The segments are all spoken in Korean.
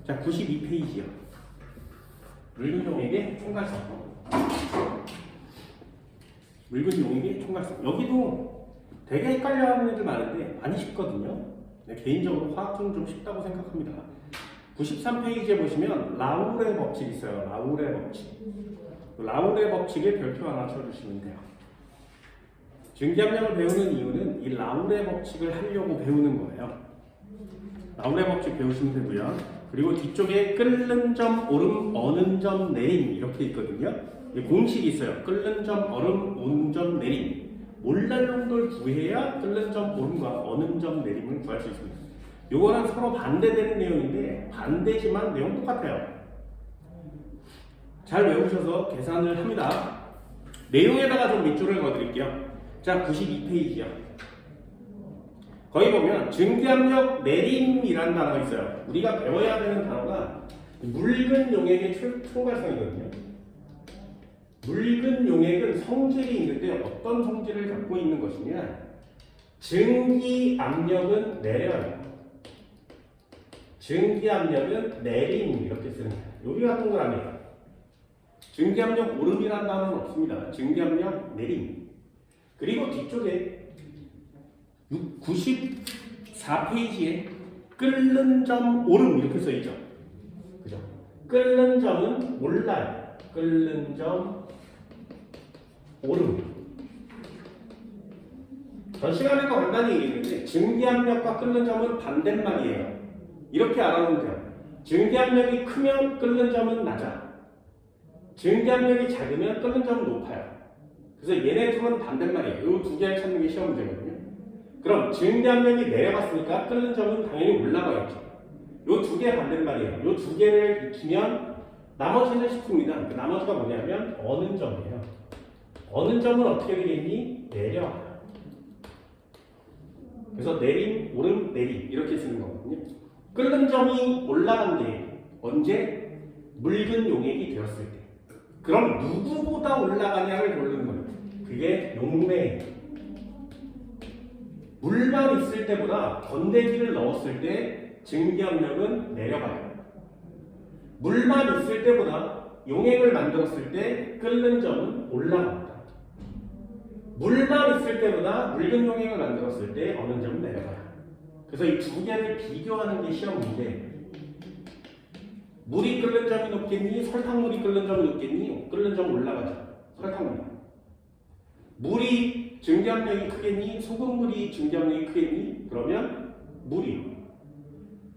자, 92페이지요. 묽은 용액의 총괄성. 묽은 용액의 총괄성. 여기도 되게 헷갈려하는 애들 많은데 많이 쉽거든요. 네, 개인적으로 화학은 좀 쉽다고 생각합니다. 93페이지에 보시면 라울의 법칙 있어요. 라울의 법칙. 라울의 법칙에 별표 하나 쳐주시면 돼요. 증기압력을 배우는 이유는 이 라울의 법칙을 하려고 배우는 거예요. 라울의 법칙 배우시면 되고요. 그리고 뒤쪽에 끓는 점, 얼음, 어는 점, 내림 이렇게 있거든요. 공식이 있어요. 끓는 점, 얼음, 오는 점, 내림. 몰랄 농도를 구해야 끓는 점, 얼음과 어는 점, 내림을 구할 수 있습니다. 요거는 서로 반대되는 내용인데 반대지만 내용 똑같아요. 잘 외우셔서 계산을 합니다. 내용에다가 좀 밑줄을 그어드릴게요. 자, 92페이지요. 거기 보면 증기압력 내림이라는 단어가 있어요. 우리가 배워야 되는 단어가 묽은 용액의 총괄성이거든요. 묽은 용액은 성질이 있는데 어떤 성질을 갖고 있는 것이냐? 증기압력은 내려요. 증기압력은 내림 이렇게 쓰는 거예요. 여기가 동그라미예요. 증기압력 오름이라는 단어는 없습니다. 증기압력 내림. 그리고 뒤쪽에 94페이지에 끓는 점 오름 이렇게 써있죠. 그죠? 끓는 점은 몰라요. 끓는 점 오름. 전 시간에도 간단히 얘기했는데 증기압력과 끓는 점은 반대말이에요. 이렇게 알아보면 돼요. 증기압력이 크면 끓는 점은 낮아. 증기압력이 작으면 끓는 점은 높아요. 그래서 얘네 둘은 반대말이에요. 이 두 개를 찾는 게 시험 문제거든요. 그럼 증기압력이 내려갔으니까 끓는 점은 당연히 올라가겠죠. 이 두 개 반대말이에요. 이 두 개를 익히면 나머지는 쉽습니다. 그 나머지가 뭐냐면 어는 점이에요. 어는 점은 어떻게 되겠니? 내려와요. 그래서 내림, 오름, 내림 이렇게 쓰는 거거든요. 끓는 점이 올라간대. 언제? 묽은 용액이 되었을 때. 그럼 누구보다 올라가냐를 고르는 거예요. 그게 용매예요. 물만 있을 때보다 건더기를 넣었을 때 증기압력은 내려가요. 물만 있을 때보다 용액을 만들었을 때 끓는 점은 올라갑니다. 물만 있을 때보다 묽은 용액을 만들었을 때 어느 점은 내려가요. 그래서 이 두 개를 비교하는 게 시험 문제. 물이 끓는 점이 높겠니? 설탕물이 끓는 점이 높겠니? 끓는 점 올라가죠. 설탕물이. 물이 증기압력이 크겠니? 소금물이 증기압력이 크겠니? 그러면 물이.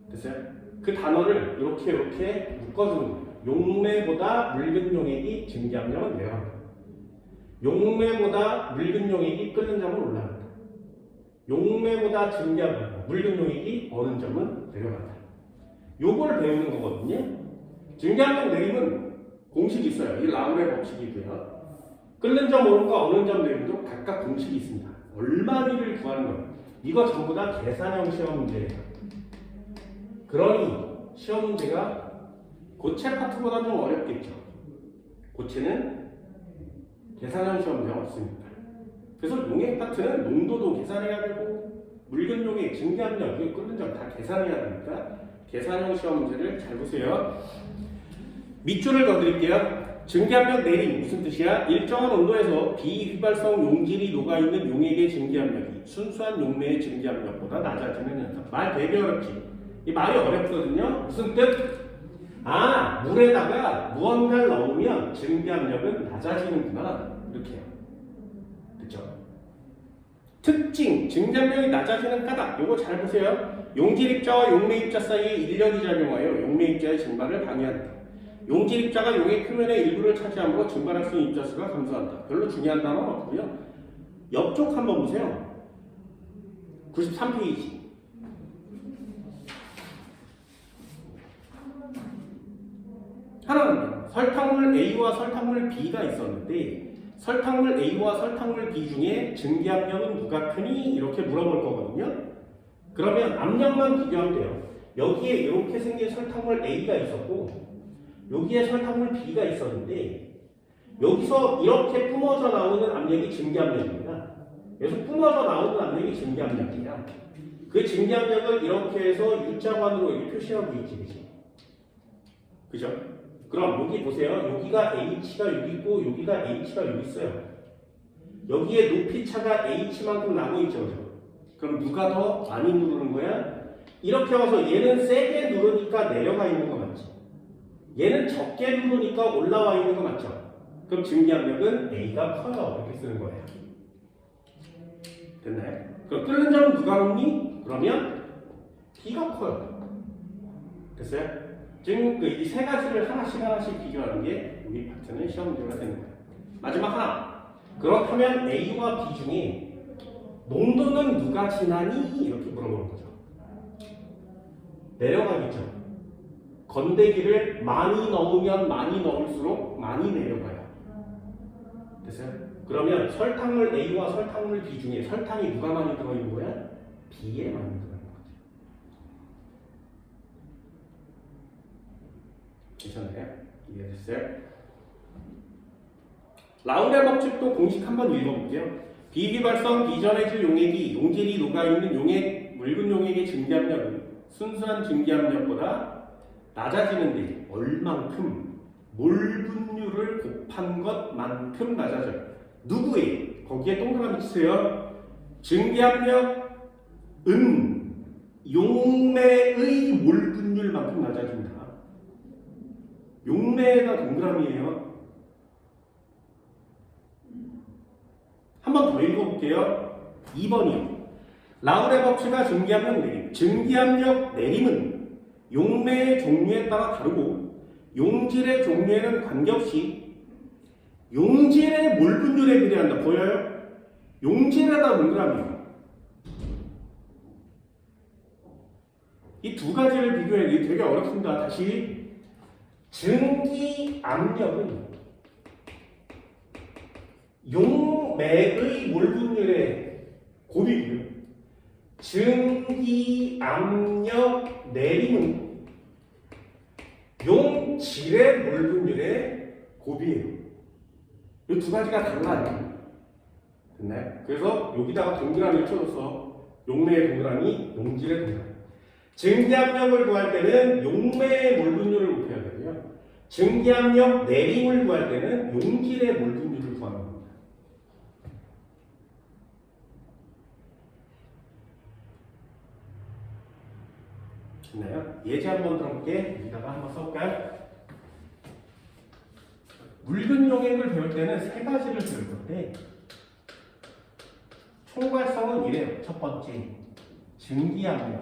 됐어요? 그 단어를 이렇게 묶어주는 거예요. 용매보다 묽은 용액이 증기압력은 내려갑니다. 용매보다 묽은 용액이 끓는 점은 올라갑니다. 용매보다 증기압력, 묽은 용액이 어는 점은 내려간다. 요걸 배우는 거거든요. 증기압력 내림은 공식이 있어요. 이 라울의 법칙이고요. 끓는 점 오름과 어는 점 내림도 각각 공식이 있습니다. 얼마리를 구하는 거예요. 이거 전부 다 계산형 시험 문제예요. 그러니 시험 문제가 고체 파트보다 좀 어렵겠죠. 고체는 계산형 시험 문제가 없습니다. 그래서 용액 파트는 농도도 계산해야 되고 묽은 용액, 증기압력, 끓는 점 다 계산해야 되니까 계산형 시험 문제를 잘 보세요. 밑줄을 그어드릴게요. 증기압력 내림 무슨 뜻이야? 일정한 온도에서 비휘발성 용질이 녹아있는 용액의 증기압력이 순수한 용매의 증기압력보다 낮아지는 현상. 말 되게 어렵지? 이 말이 어렵거든요. 무슨 뜻? 아, 물에다가 무언가를 넣으면 증기압력은 낮아지는구나. 이렇게 해요. 그쵸? 특징, 증기압력이 낮아지는 까닭. 요거 잘 보세요. 용질 입자와 용매 입자 사이에 인력이 작용하여 용매 입자의 증발을 방해한다. 용질 입자가 용액 표면의 일부를 차지하므로 증발할 수 있는 입자 수가 감소한다. 별로 중요한 단어는 없고요. 옆쪽 한번 보세요. 93페이지. 하나는 설탕물 A와 설탕물 B가 있었는데 설탕물 A와 설탕물 B 중에 증기압력은 누가 크니? 이렇게 물어볼 거거든요. 그러면 압력만 비교하면 돼요. 여기에 이렇게 생긴 설탕물 A가 있었고 여기에 설탕물 B가 있었는데 여기서 이렇게 뿜어져 나오는 압력이 증기압력입니다. 여기서 뿜어져 나오는 압력이 증기압력이야. 그 증기압력을 이렇게 해서 U자관으로 이렇게 표시하고 있지, 그치? 그죠? 그럼 여기 보세요. 여기가 h가 6이고 여기가 h가 6 있어요. 여기에 높이 차가 h만큼 나고 있죠. 그죠? 그럼 누가 더 많이 누르는 거야? 이렇게 와서 얘는 세게 누르니까 내려가 있는 거 맞지? 얘는 적게 누르니까 올라와 있는 거 맞죠? 그럼 증기압력은 A가 커요. 이렇게 쓰는 거예요. 됐나요? 그럼 끓는 점은 누가 높니? 그러면 B가 커요. 됐어요? 지금 이 세 가지를 하나씩 비교하는 게 우리 파트는 시험 문제가 되는 거예요. 마지막 하나. 그렇다면 A와 B 중에 농도는 누가 진하니? 이렇게 물어보는 거죠. 내려가겠죠. 건더기를 많이 넣으면 많이 넣을수록 많이 내려가요. 됐어요? 그러면 설탕물 A와 설탕물 B 중에 설탕이 누가 많이 들어있는 거야? B에 많이 들어있는 거죠. 괜찮나요? 이해하셨어요? 라울의 법칙도 공식 한번 읽어볼게요. 비기발성 비전해질 용액이 용질이 녹아있는 용액, 묽은 용액의 증기압력은 순수한 증기압력보다 낮아지는데 얼만큼 몰 분율을 곱한 것만큼 낮아져요. 누구의? 거기에 동그라미 치세요. 증기압력은 용매의 몰 분율만큼 낮아진다. 용매가 동그라미예요. 한 번 더 읽어볼게요. 2번이요. 라울의 법칙과 증기압력 내림. 증기압력 내림은 용매의 종류에 따라 다르고 용질의 종류에는 관계없이 용질의 몰 분율에 비례한다. 보여요? 용질에다 동그라미요. 이 두 가지를 비교해. 되게 어렵습니다. 다시. 증기압력은 용매의 몰 분율의 곱이고요. 증기압력 내림은 용질의 몰 분율의 곱이에요. 이 두 가지가 달라요. 됐나요? 그래서 여기다가 동그라미를 쳐줘서 용매의 동그라미, 용질의 동그라미. 증기압력을 구할 때는 용매의 몰 분율을 곱해야 되고요. 증기압력 내림을 구할 때는 용질의 몰 분율을 구하는 겁니다. 됐나요? 예제 한번 들어볼게. 여기다가 한번 써볼까요? 묽은 용액을 배울 때는 세 가지를 배울 건데 총괄성은 이래요. 첫 번째, 증기압력.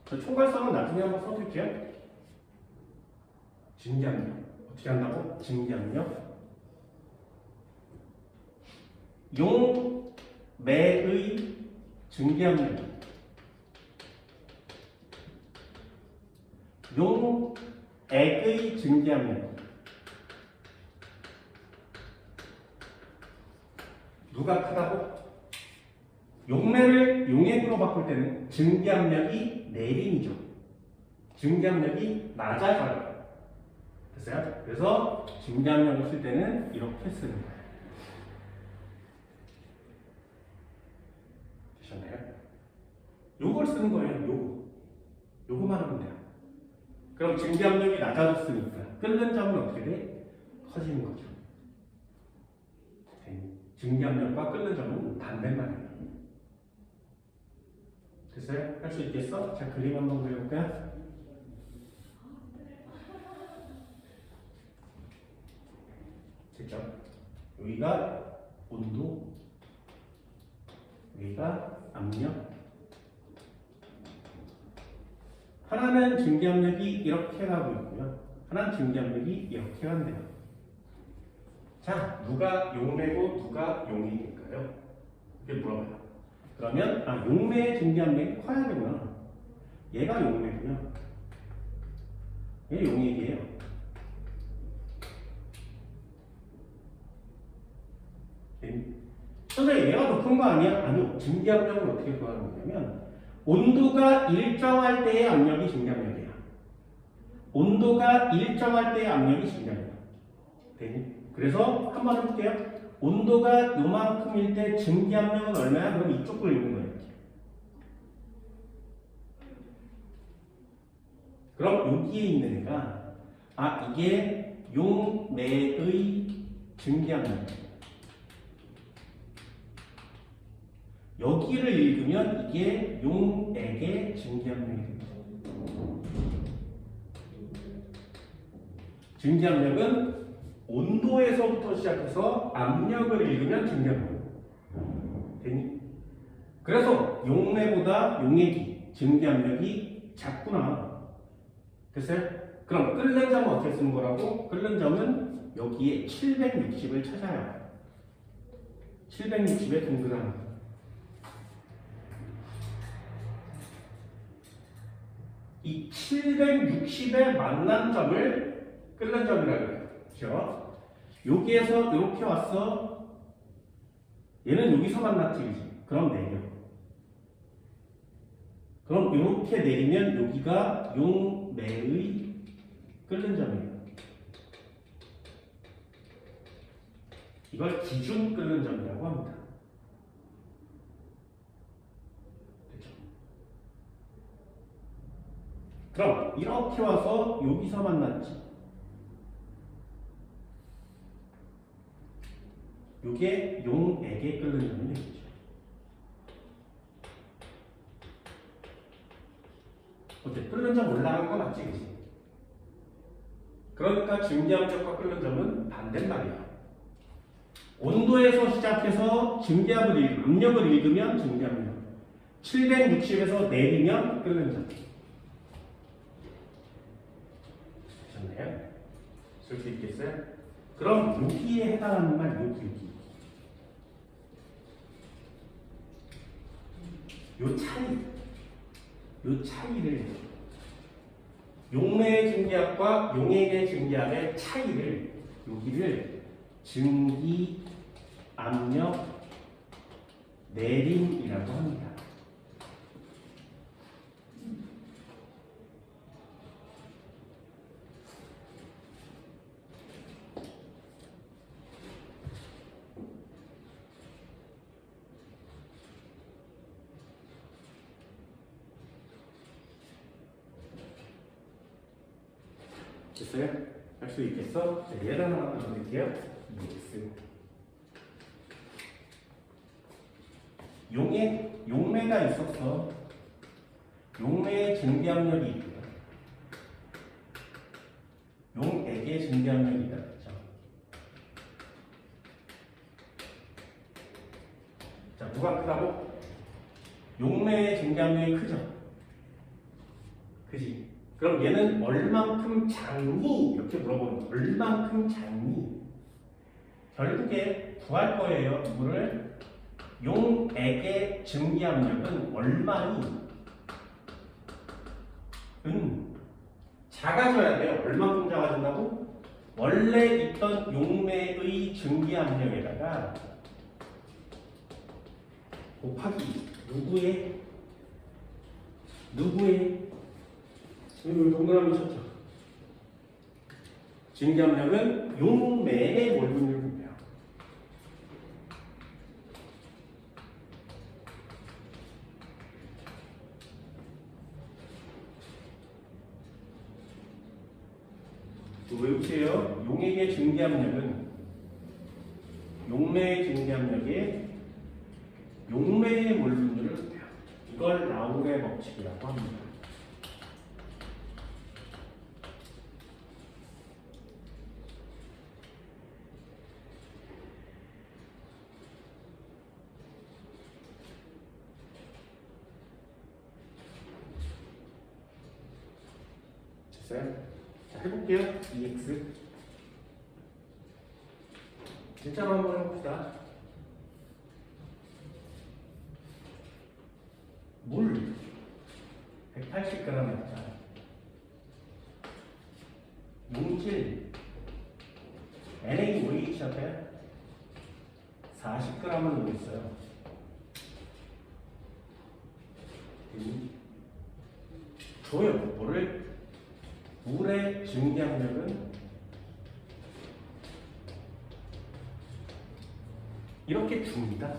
총괄성은 나중에 한번 써줄게요. 증기압력. 어떻게 한다고? 증기압력. 용매의 증기압력. 용액의 증기압력. 누가 크다고? 용매를 용액으로 바꿀 때는 증기압력이 내림이죠. 증기압력이 낮아져요. 됐어요? 그래서 증기압력을 쓸 때는 이렇게 쓰는 거예요. 되셨나요? 요걸 쓰는 거예요. 요거만 하면 돼요. 그럼 증기압력이 낮아졌으니까 끓는 점은 어떻게 돼? 커지는 거죠. 증기압력과 끓는 점은 반대말이에요. 됐어요? 할 수 있겠어? 자, 그림 한번 그려볼까요? 됐죠? 여기가 온도, 여기가 압력. 하나는 증기압력이 이렇게 가고 있고요. 하나는 증기압력이 이렇게 간대요. 자, 누가 용매고 누가 용액일까요? 이렇게 물어봐요. 그러면 용매의 증기압력이 커야 되구나. 얘가 용매고요. 얘 용액이에요. 선생님, 얘가 더 큰 거 아니야? 아니요. 증기압력은 어떻게 구하는 거냐면 온도가 일정할 때의 압력이 증기압력이야. 온도가 일정할 때의 압력이 증기압력이야. 되니? 그래서 한번 해볼게요. 온도가 요만큼일 때 증기압력은 얼마야? 그럼 이쪽 걸 읽는 거예요. 그럼 여기에 있는 애가 이게 용매의 증기압력. 여기를 읽으면 이게 용액의 증기압력이 됩니다. 증기압력은 온도에서부터 시작해서 압력을 읽으면 증기압력. 됐니? 그래서 용매보다 용액이 증기압력이 작구나. 됐어요? 그럼 끓는 점은 어떻게 쓰는 거라고? 끓는 점은 여기에 760을 찾아요. 760에 동그라미. 이 760의 만난 점을 끓는 점이라고 해요. 그렇죠? 여기에서 이렇게 왔어. 얘는 여기서 만났지, 그지? 그럼 내려. 그럼 이렇게 내리면 여기가 용매의 끓는 점이에요. 이걸 기준 끓는 점이라고 합니다. 됐죠? 그럼 이렇게 와서 여기서 만났지. 이게 용액에 끓는 점이 되겠죠. 어때? 끓는 점 올라간 거 맞지? 그치? 그러니까 증기압력과 끓는 점은 반대말이야. 온도에서 시작해서 압력을 읽으면 증기압력. 760에서 내리면 끓는 점. 되셨나요? 쓸 수 있겠어요? 그럼 여기에 해당하는 말 여기. 요 차이를 용매의 증기압과 용액의 증기압의 차이를 여기를 증기압력 내림이라고 합니다. 됐어요? 할 수 있겠어? 자, 얘를 하나 만들어볼게요. EX. 용매가 있었어. 용매의 증기압력이 있고요. 용액의 증기압력이 있다. 그렇죠? 자, 누가 크다고? 용매의 증기압력이 크죠? 그지? 그럼 얘는 얼만큼 작니? 이렇게 물어보는 거예요. 얼만큼 작니? 결국에 구할 거예요. 이거를 용액의 증기압력은 얼마니? 작아져야 돼요. 얼만큼 작아진다고? 원래 있던 용매의 증기압력에다가 곱하기 누구의 여기 동그라미 쳤죠. 증기압력은 용매의 몰 분율을 구해요. 외우세요. 용액의 증기압력은 용매의 증기압력에 용매의 몰 분율을 구해요. 이걸 라울의 법칙이라고 합니다. 됐어요? 자, 해볼게요. EX. 진짜로 한번 해봅시다. 물 180g 했잖아. 용질 NaOH한테 40g을 넣고 있어요. 줘요. 뭐를? 물의 증기압력은 이렇게 줍니다.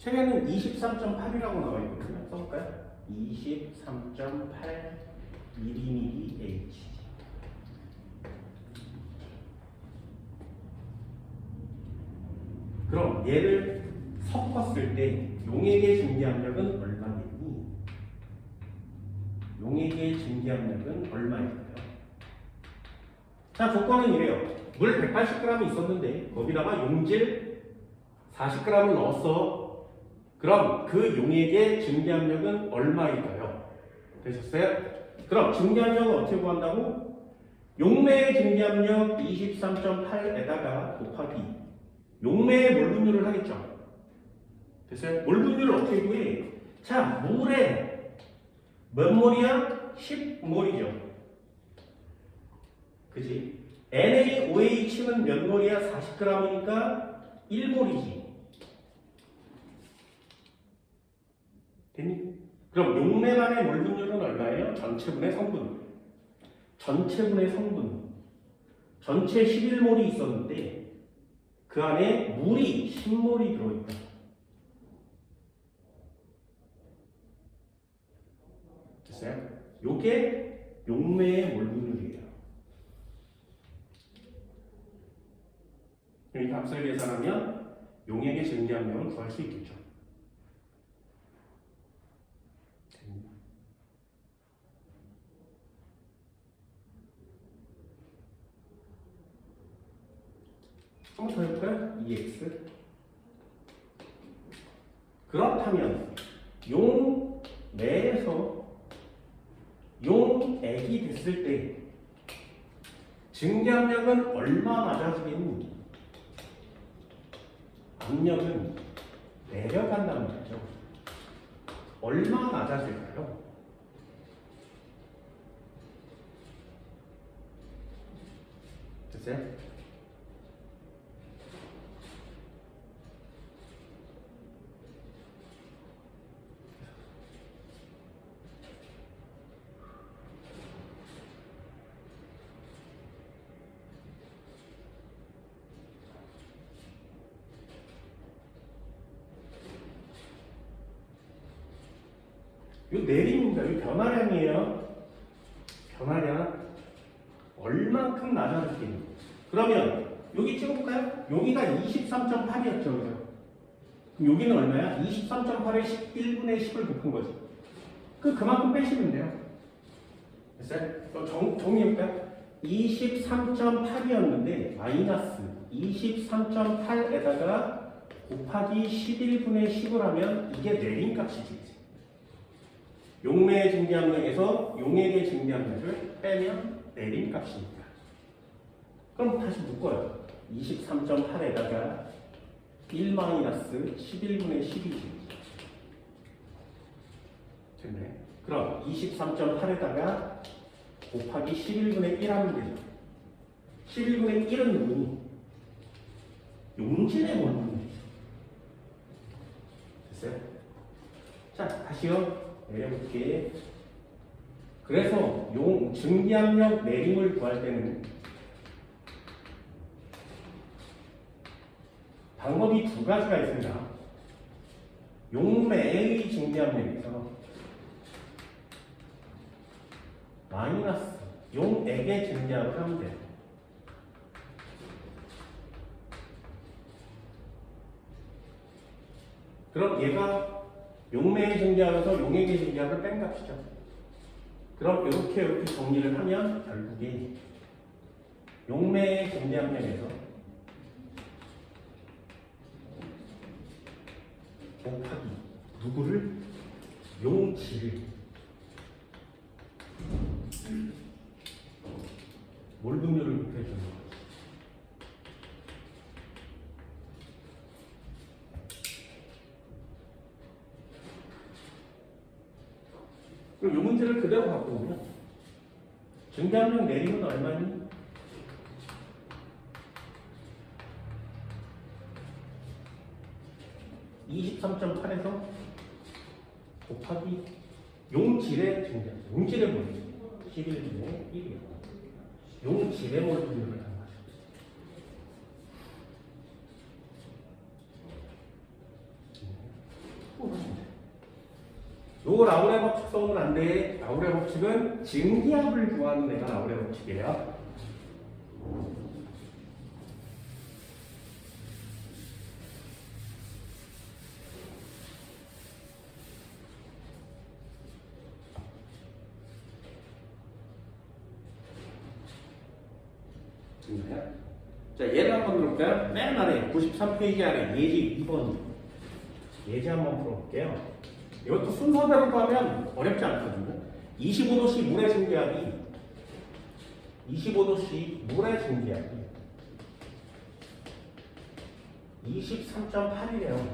책에는 23.8이라고 나와 있거든요. 써볼까요? 23.8 mmH. 그럼 얘를 섞었을 때 용액의 증기압력은 얼마겠니? 용액의 증기압력은 얼마일까요? 자, 조건은 이래요. 물 180g이 있었는데 거기다가 용질 40g을 넣었어. 그럼 그 용액의 증기압력은 얼마일까요? 되셨어요? 그럼 증기압력은 어떻게 구한다고? 용매의 증기압력 23.8에다가 곱하기 용매의 몰 분율을 하겠죠. 됐어요? 몰 분율을 어떻게 구해? 자, 물에 몇 몰이야? 10몰이죠. 그지? NaOH는 몇 몰이야? 40g이니까 1몰이지. 됐니? 그럼 용매만의 몰 분율은 얼마예요? 전체분의 성분. 전체분의 성분. 전체 11몰이 있었는데 그 안에 물이 10몰이 들어있다. 됐어요? 요게 용매의 몰 분율이에요. 이 값을 계산하면 용액의 증기압력을 구할 수 있겠죠. 한번 더 해볼까요? EX. 그렇다면 용내에서 용액이 됐을 때 증기압력은 얼마 낮아지겠니? 압력은 내려간다는 거죠. 얼마 낮아질까요? 됐어요? 이 내림입니다. 이 변화량이에요. 변화량 얼만큼 낮아질게요. 그러면 여기 찍어볼까요? 여기가 23.8이었죠. 그럼 여기는 얼마야? 23.8에 11분의 10을 곱한 거지. 그만큼 빼시면 돼요. 됐어요? 정리해볼까요? 23.8이었는데 마이너스 23.8에다가 곱하기 11분의 10을 하면 이게 내림 값이지. 용매의 증기압력에서 용액의 증기압력을 빼면 내림 값입니다. 그럼 다시 묶어요. 23.8에다가 1 마이너스 11분의 10이지. 됐네. 그럼 23.8에다가 곱하기 11분의 1 하면 되죠. 11분의 1은 뭐니? 용질의 몰분율이죠. 됐어요? 자, 다시요. 내려볼게. 그래서 증기압력 내림을 구할 때는 방법이 두 가지가 있습니다. 용매의 증기압력에서 마이너스 용액의 증기압을 하면 돼요. 그럼 얘가 용매의 증기압에서 용액의 증기압을 뺀 값이죠. 그럼 이렇게 정리를 하면 결국에 용매의 증기압력에서 곱하기 누구를? 용질을 몰 분율을 곱해주는 거죠. 그럼 이 문제를 그대로 갖고 오면 증기압력 내림은 얼마니? (23.8에서) 곱하기 용질의 증기압력. 용질의 몰 11분의 1이요. 용질의 몰 분율을 하는 거죠. 요 라우레 법칙 써오면 안 돼. 라우레 법칙은 증기압을 구하는 애가 라우레 법칙이에요. 자, 예를 한번 들어볼까요? 맨 아래 93페이지 아래 예지 2번 예지 한번 풀어볼게요. 이것도 순서대로 가면 어렵지 않거든요. 25도씨 물의 증기압이 25도씨 물의 증기압이 23.8이래요.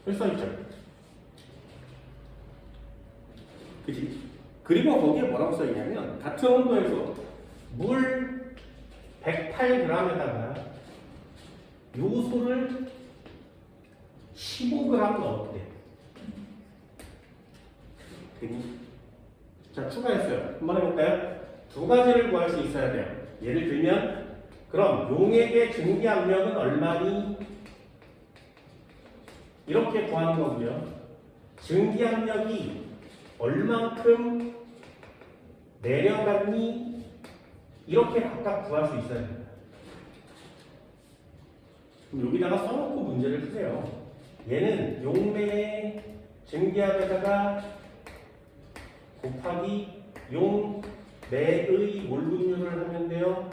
여기 써있죠? 그치? 그리고 거기에 뭐라고 써있냐면 같은 온도에서 물 108g에다가 요소를 15g 넣었대. 되니? 자, 추가했어요. 한번 해볼까요? 두 가지를 구할 수 있어야 돼요. 예를 들면, 그럼 용액의 증기 압력은 얼마니? 이렇게 구하는 거고요. 증기 압력이 얼만큼 내려갔니? 이렇게 각각 구할 수 있어야 됩니다. 그럼 여기다가 써놓고 문제를 푸세요. 얘는 용매의 증기압에다가 곱하기 용매의 몰 분율을 하면 돼요.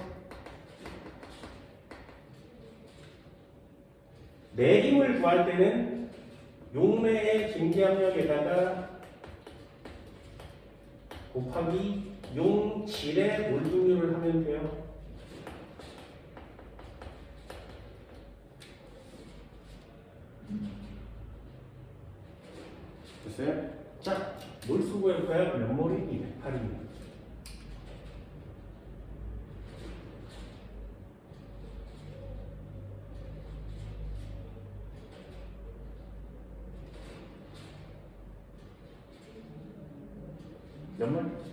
내림을 구할 때는 용매의 증기압력에다가 곱하기 용질의 몰 분율을 하면 돼요. 됐어요? 자, 뭘 쓰고 해볼까요? 몇 몰이니? 108입니다. 몇 몰?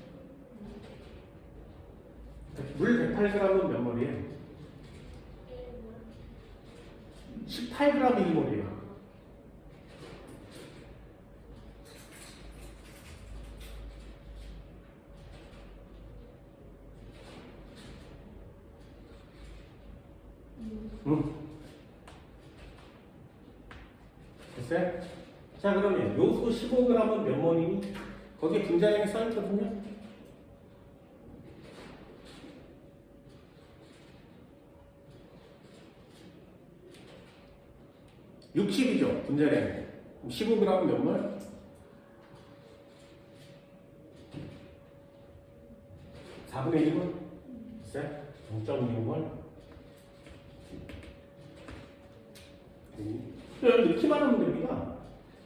물 108g은 몇 몰이에요? 18g이 1몰이에요. 됐어요? 자, 그러면 요소 15g은 몇 몰이니? 거기에 분자량이 써있거든요? (60이죠) 분자량이. 15g 몇 몰? 4분의 1몰? 됐어요? 0.25몰? 이렇게만 하면 됩니다.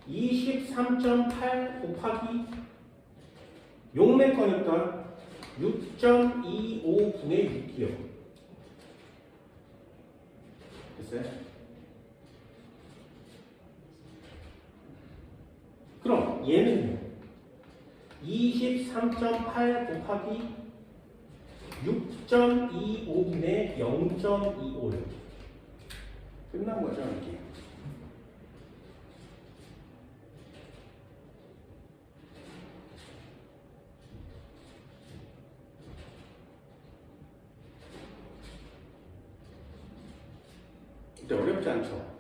23.8 곱하기 용매 거니까 6.25분의 6이요. 됐어요? 그럼 얘는요. 23.8 곱하기 6.25분의 0.25요. 끝난 거죠, 이게. 근데 어렵지 않죠?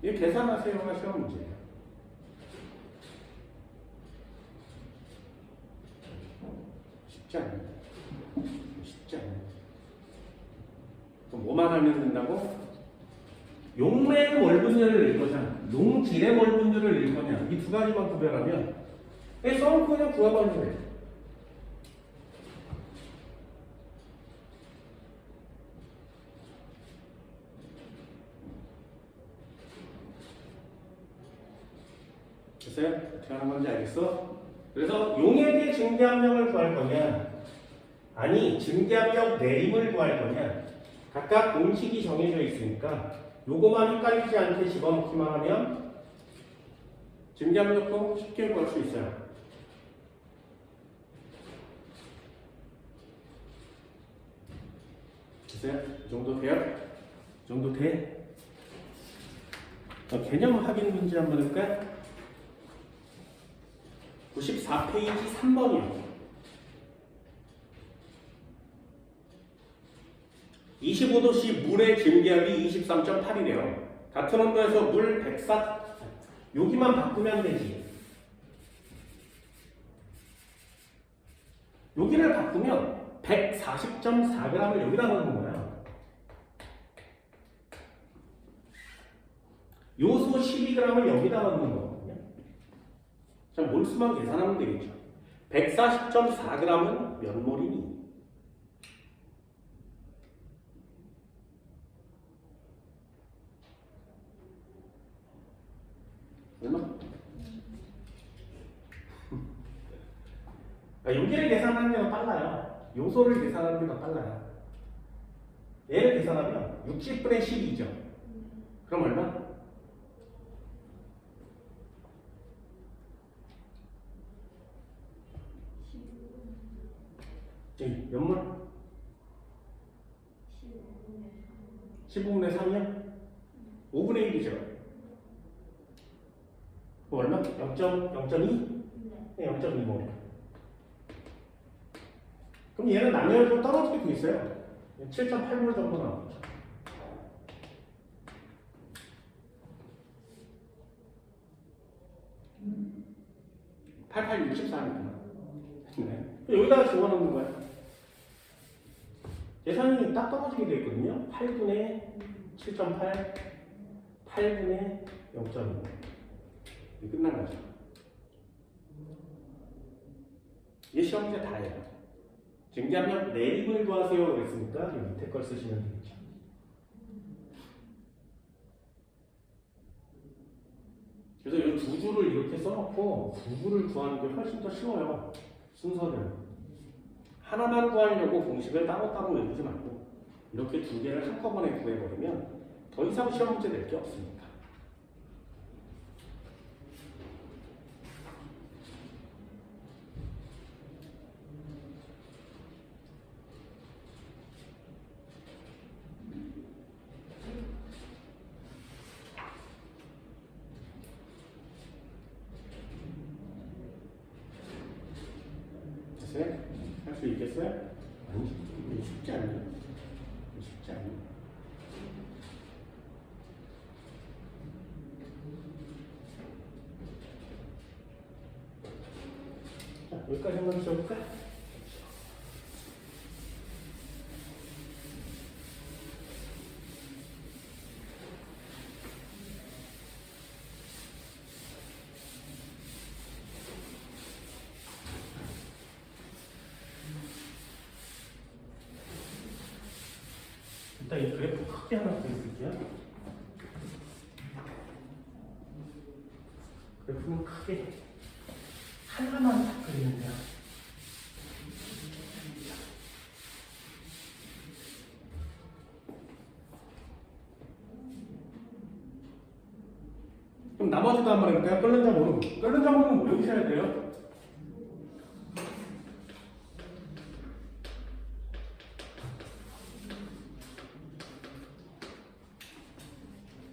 이 계산하세요가 시험 문제예요. 쉽지 않아요. 쉽지 않아요. 그럼 뭐만 하면 된다고? 용매의 몰분율을 낼 거냐, 용질의 몰분율을 낼 거냐, 이 두 가지만 구별하면 써놓고 그냥 구해버리면 돼요. 됐어요? 어떻게 하는 건지 알겠어? 그래서 용액의 증기압력을 구할 거냐, 아니 증기압력 내림을 구할 거냐, 각각 공식이 정해져 있으니까 요거만 헷갈리지 않게 집어넣기만 하면 증기압력도 쉽게 구할 수 있어요. 됐어요? 이 정도 돼요? 이 정도 돼? 개념 확인 문제 한번 해볼까요? 94페이지 3번이요. 25도씨 물의 증기압이 23.8이래요. 같은 온도에서 물 104, 여기만 바꾸면 되지. 여기를 바꾸면 140.4g을 여기다 넣는 거야. 요소 12g을 여기다 넣는 거거든요. 자, 몰수만 계산하면 되겠죠. 140.4g은 몇 몰이니? 얼마? 여기를 계산하는 게 더 빨라요. 요소를 계산하는 게 더 빨라요. 얘를 계산하면 60분의 12죠. 그럼 얼마? 저기 몇 몰? 15분의 3이요? 5분의 1이죠. 뭐 얼마? 0.2? 네, 0.2몰. 그럼 얘는 나뉘어서 떨어지게 돼 있어요. 7.8몰 정도 나오죠. 음. 8864니까. 네. 여기다가 집어넣는 거야. 계산이 딱 떨어지게 되어 있거든요. 8분의 7.8, 8분의 0.2. 이게 끝난 거죠. 이게 시험 문제 다예요. 증기압력 내림을 구하세요 그랬으니까 밑에 걸 쓰시면 되겠죠. 그래서 이 두 줄을 이렇게 써놓고 부부를 구하는 게 훨씬 더 쉬워요. 순서는 하나만 구하려고 공식을 따로따로 외우지 말고 이렇게 두 개를 한꺼번에 구해버리면 더 이상 시험 문제 낼 게 없습니다. 할 수 있겠어요? 아니, 이게 쉽지 않네. 쉽지 않네. 자, 여기까지 한번 써볼까? 일단 이 그래프 크게 하나 그려줄게요. 그래프는 크게 하나만 딱 그리면 돼요. 그럼 나머지도 한번 해볼까요? 끓는 자모는 뭐 외우셔야 돼요?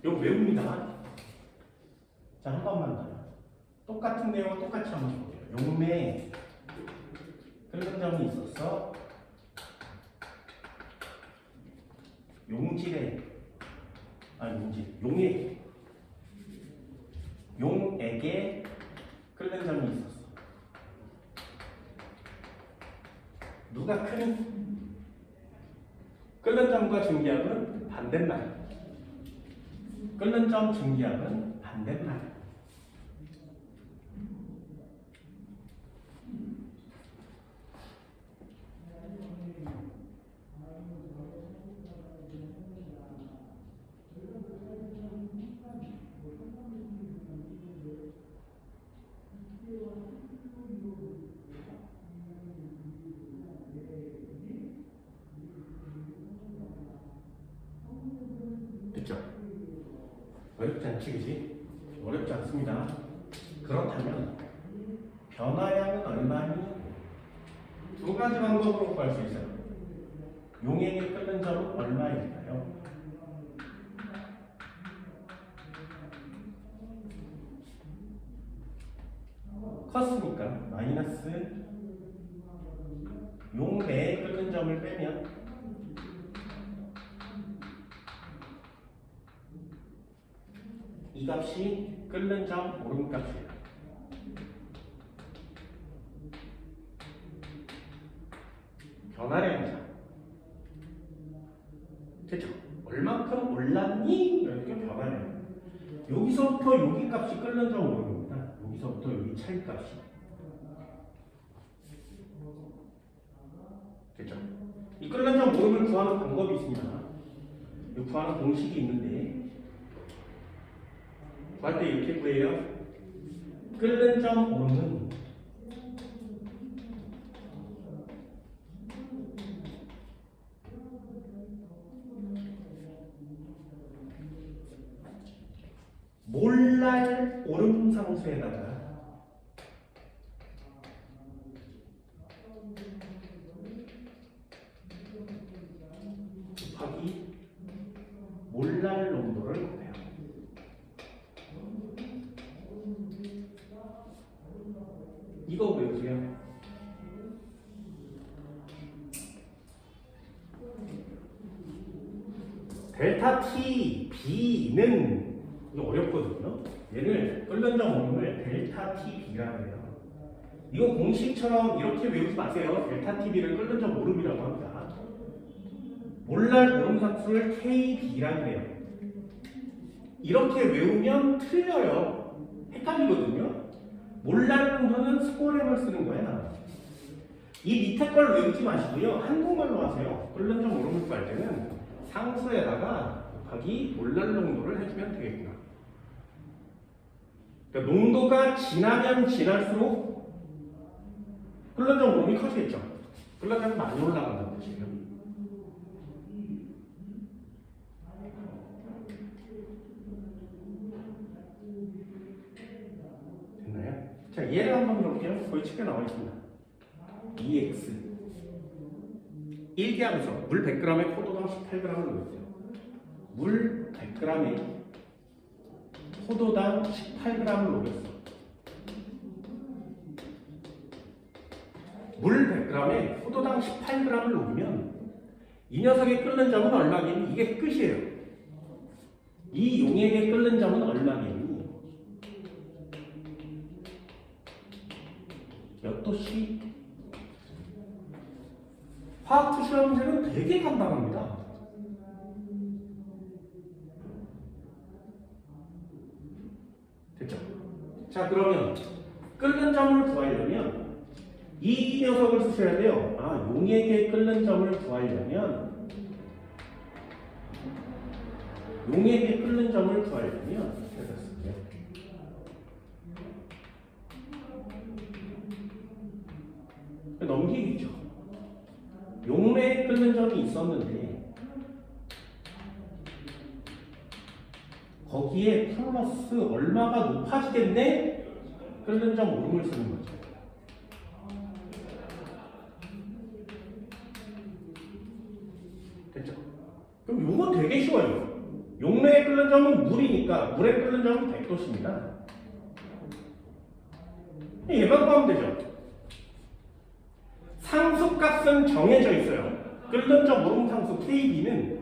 이거 외웁니다. 자, 한 번만 더요. 똑같은 내용을 똑같이 한번 볼게요. 용매에 끓는 점이 있었어. 용에게 끓는 점이 있었어. 누가 크니? 끓는 점과 증기압은 반대말. 끓는 점 증기압은 반대말. 됐죠? 어렵지 않지, 그지? 어렵지 않습니다. 그렇다면 변화량은 얼마니? 두 가지 방법으로 구할 수 있어요. 용액이 끓는 점은 얼마일까요? 컸으니까 마이너스 용매에 끓는 점을 빼면 이 값이 끓는 점 오름 값이에요. 변화량이죠. 됐죠? 얼만큼 올랐니? 이렇게 변화량. 여기서부터 여기 값이 끓는 점 오름입니다. 여기서부터 여기 차이 값이. 됐죠? 이 끓는 점 오름을 구하는 방법이 있습니다. 이 구하는 공식이 있는데 구할 때 이렇게 구해요. 끓는 점 오름은 몰랄 오름 상수에다가 곱하기 몰랄 농도를 곱해요. 이거 외우세요. 델타 T B는 이거 어렵거든요. 얘를 끓는 점 오름을 델타 T B라고 해요. 이거 공식처럼 이렇게 외우지 마세요. 델타 T B를 끓는 점 오름이라고 합니다. 몰랄 오름 상수를 K B라고 해요. 이렇게 외우면 틀려요. 헷갈리거든요. 몰랄 농도는 스코어램을 쓰는 거야. 이 밑에 걸 외우지 마시고요. 한국말로 하세요. 끓는 점 오름을 구할 때는 상수에다가 곱하기 몰랄 농도를 해주면 되겠구나. 그러니까 농도가 지나면 지날수록 끓는 점 오름이 커지겠죠. 끓는 점이 많이 올라간다는 뜻이에요. 됐나요? 자, 얘를 한번 볼게요. 거의 책에 나와 있습니다. EX 1기압에서 물 100g에 포도당 18g을 넣었어요. 물 100g에 포도당 18g을 녹였어. 물 100g에 포도당 18g을 녹이면 이 녀석의 끓는 점은 얼마겠니? 이게 끝이에요. 이 용액의 끓는 점은 얼마겠니? 몇 도씨? 화학 투시화 문제는 되게 간단합니다. 됐죠? 자, 그러면 끓는 점을 구하려면 이 녀석을 쓰셔야 돼요. 아, 용액의 끓는 점을 구하려면 용액의 끓는 점을 구하려면 이렇게 쓸게요. 넘기겠죠. 용매에 끓는 점이 있었는데 거기에 플러스 얼마가 높아지겠네? 끓는 점 오름을 쓰는 거죠. 됐죠? 그럼 이건 되게 쉬워요. 용매에 끓는 점은 물이니까 물에 끓는 점은 100도씨입니다. 얘만 구하면 되죠. 상수값은 정해져 있어요. 끓는 점 오름 상수 KB는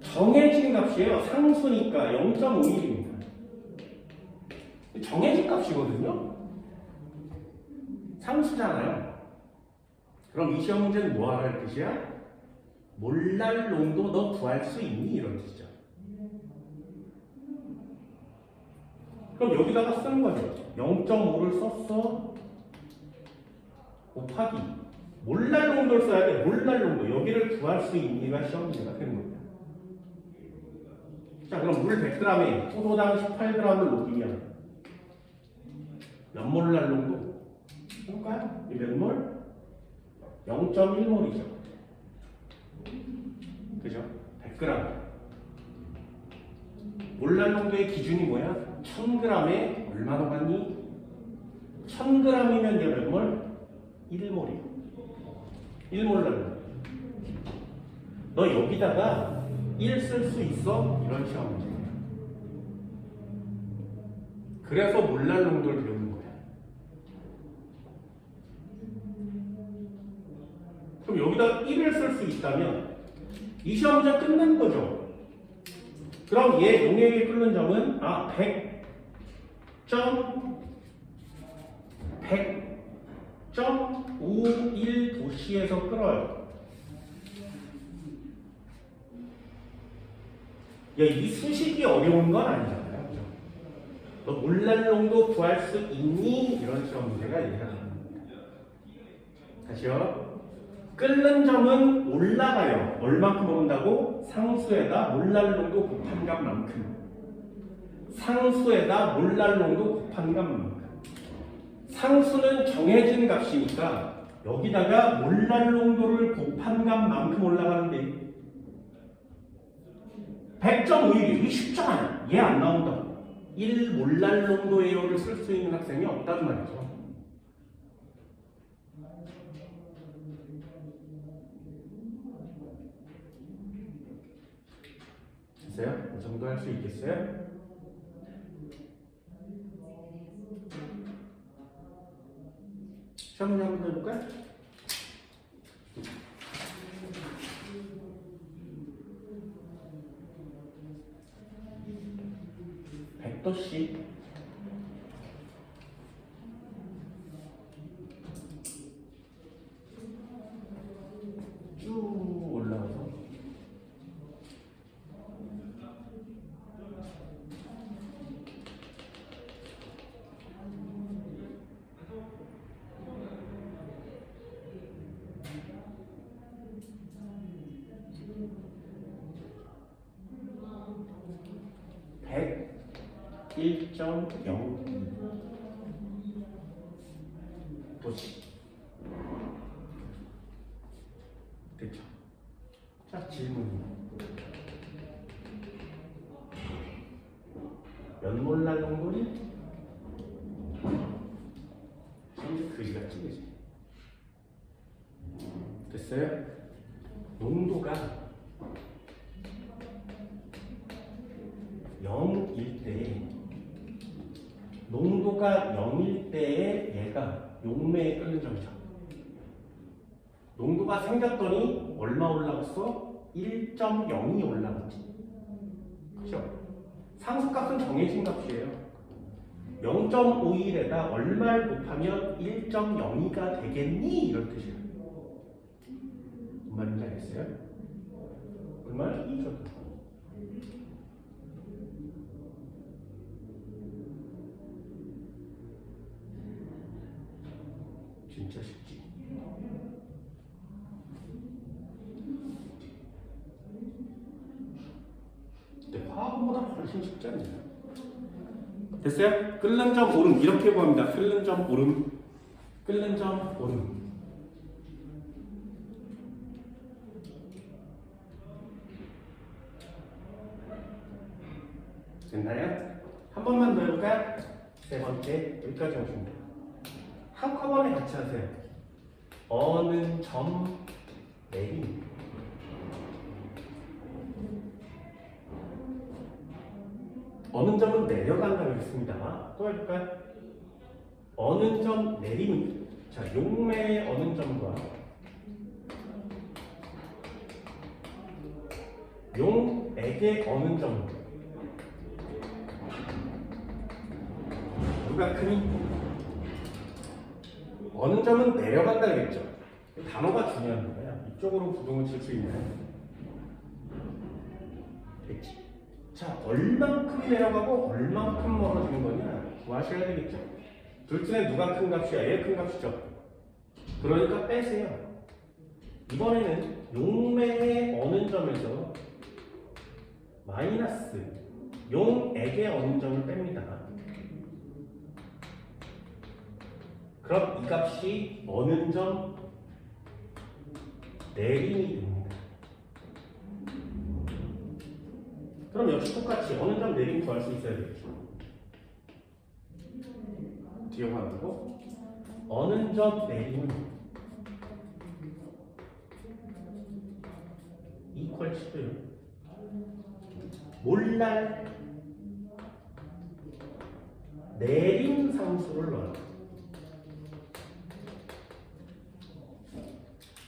정해진 값이에요. 상수니까 0.51입니다. 정해진 값이거든요. 상수잖아요. 그럼 이 시험 문제는 뭐 하라는 뜻이야? 몰랄 농도 너 구할 수 있니? 이런 뜻이죠. 그럼 여기다가 쓰는 거죠. 0.5를 썼어. 곱하기 몰랄 농도를 써야 돼. 몰랄 농도. 여기를 구할 수 있니가 시험 문제가 되는 겁니다. 자, 그럼 물 100g에 포도당 18g을 녹이면 몇 몰랄 농도? 해볼까요? 이 몇 몰? 0.1몰이죠. 그죠? 100g. 몰랄 농도의 기준이 뭐야? 1000g에 얼마 녹았니? 1000g이면 이게 몇 몰? 1몰이요. 1몰랄. 너 여기다가 1 쓸 수 있어? 이런 시험 문제예요. 그래서 몰랄 농도를 배우는 거야. 그럼 여기다 1을 쓸 수 있다면 이 시험 문제 끝난 거죠. 그럼 얘 용액이 끓는 점은 100.51도씨에서 끓어요. 이 수식이 어려운 건 아니잖아요. 그죠? 너 몰랄농도 구할 수 있니? 이런 시험 문제가 이해가 됩니다. 다시요. 끓는 점은 올라가요. 얼만큼 오른다고? 상수에다 몰랄농도 곱한 값만큼. 상수에다 몰랄농도 곱한 값만큼. 상수는 정해진 값이니까 여기다가 몰랄농도를 곱한 값만큼 올라가는데 100.51이 이게 쉽잖아요. 얘 안 나온다고. 1몰랄농도예요를 쓸 수 있는 학생이 없다는 말이죠. 됐어요? 이 정도 할 수 있겠어요? 시험 문제 한번 해볼까요? 백도씨 쭉 올라가서 백 1.02 도시. 됐죠? 자, 질문입니다. 연몰랄 농도니? 현재 글씨가 찌개지. 됐어요? 농도가 0일 때 농도가 0일 때에 얘가 용매에 끓는 점이죠. 농도가 생겼더니 얼마 올라갔어? 1.0이 올라갔지. 그죠? 상수값은 정해진 값이에요. 0.51에다 얼마를 곱하면 1.02가 되겠니? 이런 뜻이에요. 무슨 말인지 알겠어요? 얼마나 2죠. 진짜 쉽지. 근데 화학보다 훨씬 쉽지 않나요? 됐어요? 끓는 점 오름 이렇게 구합니다. 끓는 점 오름, 끓는 점 오름. 됐나요? 한 번만 더 해볼까요? 세 번째 여기까지 오시면 돼요. 한꺼번에 같이 하세요. 어느 점 내림. 어느 점은 내려간다고 했습니다. 또 해볼까요? 어느 점 내림. 자, 용매의 어느 점과 용액의 어느 점. 누가 크니? 어느 점은 내려간다 그랬죠. 단어가 중요한 거예요. 이쪽으로 부동을 칠 수 있나요? 됐지. 자, 얼만큼 내려가고 얼만큼 멀어지는 거냐 구하셔야 되겠죠. 둘 중에 누가 큰 값이야? 얘 큰 값이죠. 그러니까 빼세요. 이번에는 용매의 어느 점에서 마이너스 용액의 어느 점을 뺍니다. 그럼 이 값이 어느 점 내림이 됩니다. 그럼 역시 똑같이 어느 점 내림 구할 수 있어야 되겠죠. 뒤에 가지고 어느 점 내림은 이퀄 치고요. 몰랄 내림 상수를 넣어요.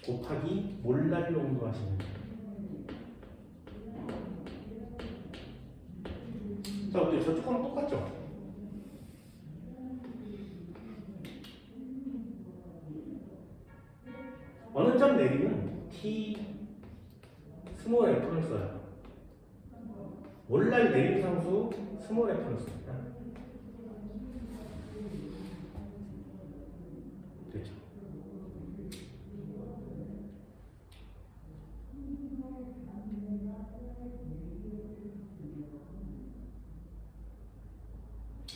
곱하기 몰날 농도 하시면 돼요. 자, 어때? 저쪽 거랑 똑같죠? 어느 점 내리면 T 스몰 F를 써요. 몰날 내림 상수 스몰 F를 씁니다. 됐죠?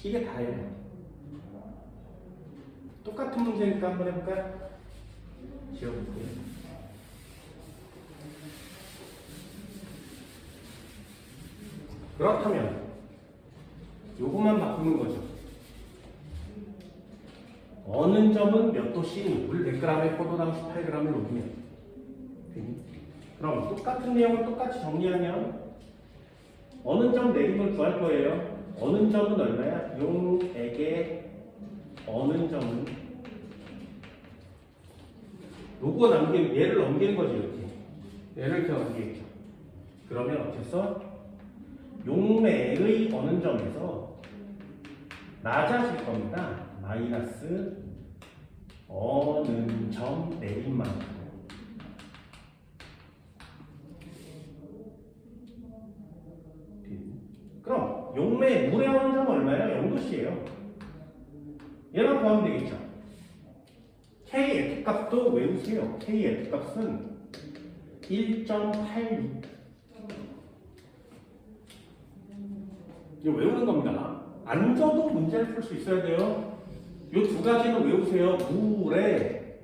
이게 다예요. 똑같은 문제니까 한번 해볼까요? 지워볼게요. 그렇다면 요것만 바꾸는 거죠. 어느 점은 몇 도씨 물 100g에 포도당 18g을 녹이면 그럼 똑같은 내용을 똑같이 정리하면 어느 점 내림을 구할 거예요. 어느 점은 얼마야? 용액의 어느 점은 요거 남기는 얘를 넘기는 거지 이렇게 얘를 이렇게 넘기겠죠. 그러면 어째서 용매의 어느 점에서 낮아질 겁니다. 마이너스 어느 점 내림만큼. 그럼 용매 물의 어느 점은 얼마예요? 0도씨예요. 얘만 구하면 되겠죠. Kf 값도 외우세요. Kf 값은 1.86. 이거 외우는 겁니다. 안 줘도 문제를 풀 수 있어야 돼요. 이 두 가지는 외우세요. 물의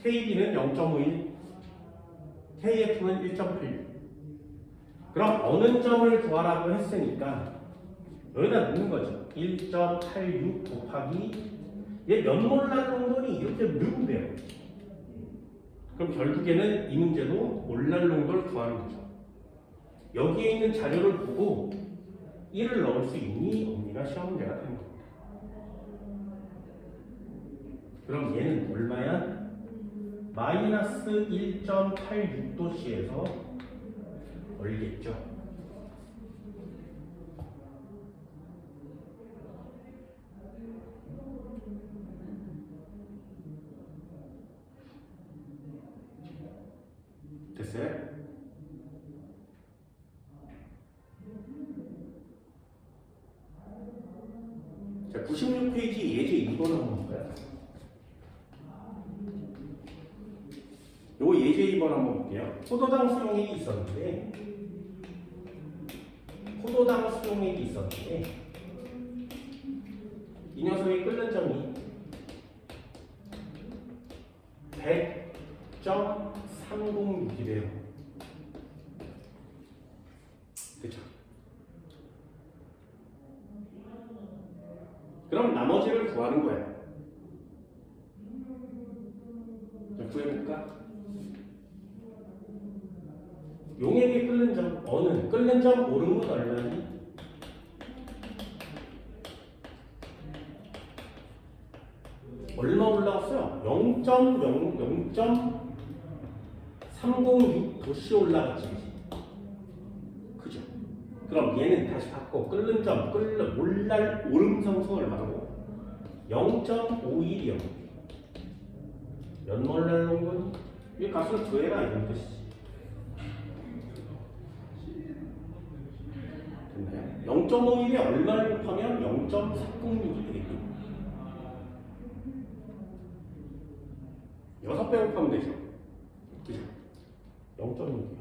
KB는 0.51, KF는 1.86. 그럼 어느 점을 구하라고 했으니까 여기다 넣는 거죠. 1.86 곱하기 얘 몇 몰날 농도니 이렇게 넣으면 돼요. 그럼 결국에는 이 문제도 몰날 농도를 구하는 거죠. 여기에 있는 자료를 보고 1을 넣을 수 있니? 없니가 시험 문제가 되는 겁니다. 그럼 얘는 얼마야? 마이너스 1.86도씨에서 얼겠죠. 됐어요? 자, 96페이지 예제 2번 한번 볼까요? 요 예제 2번 한번 볼게요. 포도당 수용액이 있었는데 이 녀석의 끓는 점이 100.306이래요. 그쵸? 그럼 나머지를 구하는 거예요. 자, 구해볼까? 용액이 끓는 점, 끓는 점 오름은 얼마니? 얼마 올라갔어요? 0.306도씨 올라갔지. 그죠? 그럼 얘는 다시 바꿔. 끓는 점, 몰날 오름 상수 얼마고? 0.51이요. 몇 몰날 농도니? 이 값을 구해라 이런 뜻이지. 됐나요? 0.51이 얼마를 곱하면 0.306이 되겠죠. 6배 곱하면 되죠. 그죠? 0.6이요.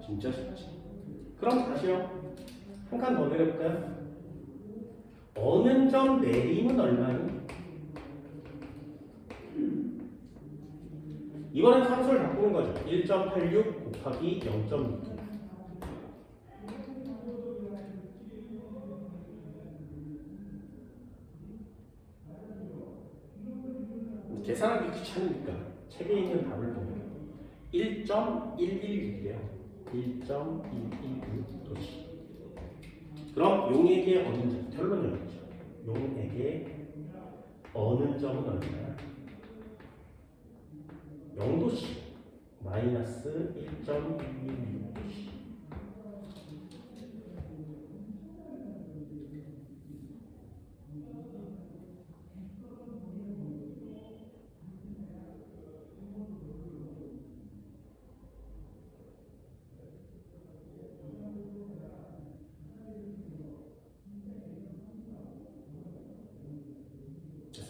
진짜 쉽지. 그럼 다시요. 한 칸 더 내려볼까요? 어느 점 내림은 얼마니? 이번엔 상수를 바꾸는 거죠. 1.86 곱하기 0.6. 계산하기 귀찮으니까 책에 있는 답을 보면 1.116이에요. 1.116도씨. 그럼 용액의 어느 점? 결론이 어디죠? 용액의 어는 점은 얼마야? 0도씨 마이너스 1.116도씨.